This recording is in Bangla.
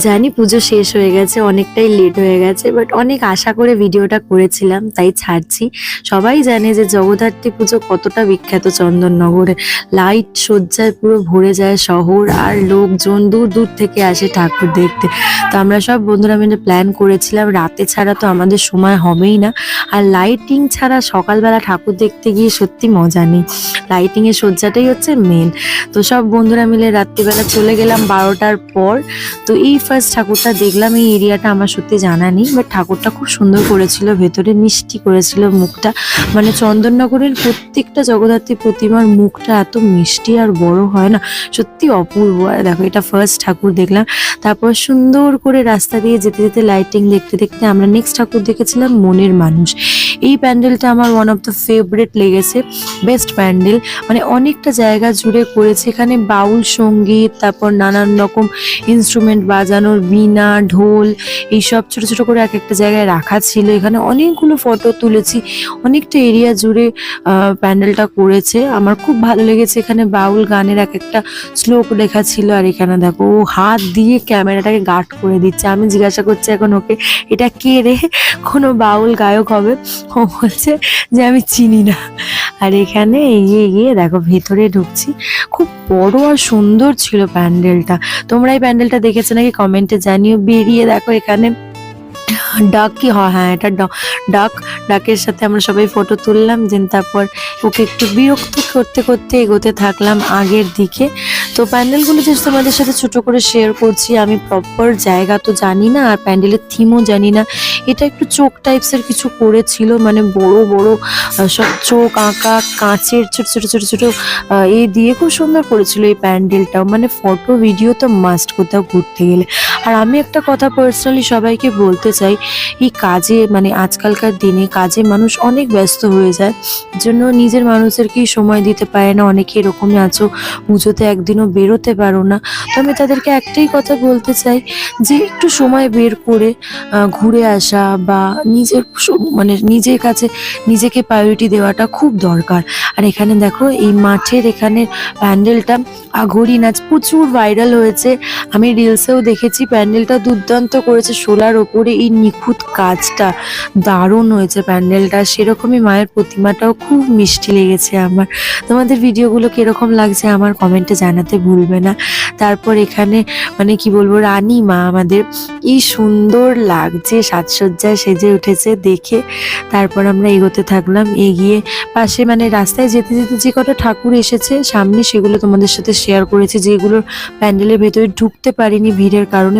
জানি পুজো শেষ হয়ে গেছে, অনেকটাই লেট হয়ে গেছে, বাট অনেক আশা করে ভিডিওটা করেছিলাম তাই ছাড়ছি। সবাই জানে যে জগদ্ধাত্রী পুজো কতটা বিখ্যাত চন্দননগরে। লাইট সজ্জায় পুরো ভরে যায় শহর, আর লোকজন দূর দূর থেকে আসে ঠাকুর দেখতে। তো আমরা সব বন্ধুরা মিলে প্ল্যান করেছিলাম, রাতে ছাড়া তো আমাদের সময় হবেই না, আর লাইটিং ছাড়া সকালবেলা ঠাকুর দেখতে গিয়ে সত্যি মজা নেই। লাইটিং এর সজ্জাটাই হচ্ছে মেন। তো সব বন্ধুরা মিলে রাত্রিবেলা চলে গেলাম 12টার পর। তো এই ফার্স্ট ঠাকুরটা দেখলাম। এই এরিয়াটা আমার সত্যি জানা নেই, বাট ঠাকুরটা খুব সুন্দর করেছিল, ভেতরে মিষ্টি করেছিল মুখটা। মানে চন্দননগরের প্রত্যেকটা জগদ্ধাত্রী প্রতিমার মুখটা এত মিষ্টি আর বড় হয় না, সত্যি অপূর্ব। আর দেখো, এটা ফার্স্ট ঠাকুর দেখলাম। তারপর সুন্দর করে রাস্তা দিয়ে যেতে যেতে লাইটিং দেখতে দেখতে আমরা নেক্সট ঠাকুর দেখেছিলাম মনের মানুষ। এই প্যান্ডেলটা আমার ওয়ান অফ দ্য ফেভারিট লেগেছে, বেস্ট প্যান্ডেল। মানে অনেকটা জায়গা জুড়ে করেছে, এখানে বাউল সঙ্গীত, তারপর নানান রকম ইনস্ট্রুমেন্ট বাজানোর, বীণা, ঢোল, এইসব ছোট ছোট করে এক একটা জায়গায় রাখা ছিল। এখানে অনেকগুলো ফটো তুলেছি, অনেকটা এরিয়া জুড়ে প্যান্ডেলটা করেছে। আমার খুব ভালো লেগেছে। এখানে বাউল গানের এক একটা শ্লোক লেখা ছিল, আর এখানে দেখো ও হাত দিয়ে ক্যামেরাটাকে গার্ড করে দিচ্ছে। আমি জিজ্ঞাসা করছি এখন ওকে, এটা কে রে, কোনো বাউল গায়ক হবে? ও বলছে যে আমি চিনি না। আর এখানে এগিয়ে গিয়ে দেখো ভেতরে ঢুকছি। খুব বড় আর সুন্দর ছিল প্যান্ডেলটা। তোমরা এই প্যান্ডেলটা দেখেছো নাকি কমেন্টে জানিও। বেরিয়ে দেখো এখানে ডাক কি হয়, হ্যাঁ এটা ডাক। ডাকের সাথে আমরা সবাই ফটো তুললাম। দেন তারপর ওকে একটু বিরক্ত করতে করতে এগোতে থাকলাম আগের দিকে। তো প্যান্ডেলগুলো যে তোমাদের সাথে ছোট করে শেয়ার করছি, আমি প্রপার জায়গা তো জানি না, আর প্যান্ডেলের থিমও জানি না। এটা একটু চোখ টাইপসের কিছু করেছিল, মানে বড় বড় সব চোখ আঁকা, কাঁচের ছোট ছোট ছোট ছোট এই দিয়ে খুব সুন্দর করেছিল এই প্যান্ডেলটাও। মানে ফটো ভিডিও তো মাস্ট কোথাও ঘুরতে গেলে। আর আমি একটা কথা পার্সোনালি সবাইকে বলতে চাই, এই কাজে মানে আজকালকার দিনে কাজে মানুষ অনেক ব্যস্ত হয়ে যায়, জন্য নিজের মানুষদেরকেই সময় দিতে পারে না। অনেকে এরকমই আছো, পুজোতে একদিনও বেরোতে পারো না। তো আমি তাদেরকে একটাই কথা বলতে চাই, যে একটু সময় বের করে ঘুরে আসা, বা নিজের মানে নিজের কাছে নিজেকে প্রায়োরিটি দেওয়াটা খুব দরকার। আর এখানে দেখো এই মাঠের এখানে প্যান্ডেলটা, আঘোরি নাচ প্রচুর ভাইরাল হয়েছে। আমি রিলসেও দেখেছি। প্যান্ডেলটা দুর্দান্ত করেছে, শোলার ওপরে এই নিখুঁত কাজটা দারুণ হয়েছে প্যান্ডেলটা। সেরকমই মায়ের প্রতিমাটাও খুব মিষ্টি লেগেছে আমার। তোমাদের ভিডিওগুলো কিরকম লাগছে আমার কমেন্টে জানাতে ভুলবে না। তারপর এখানে মানে কি বলবো, রানী মা আমাদের কি সুন্দর লাগছে, সাজসজ্জায় সেজে উঠেছে দেখে। তারপর আমরা এগোতে থাকলাম। এগিয়ে পাশে মানে রাস্তায় যেতে যেতে যে কটা ঠাকুর এসেছে সামনে, সেগুলো তোমাদের সাথে শেয়ার করেছি। যেগুলো প্যান্ডেলের ভেতরে ঢুকতে পারিনি ভিড়ের কারণে।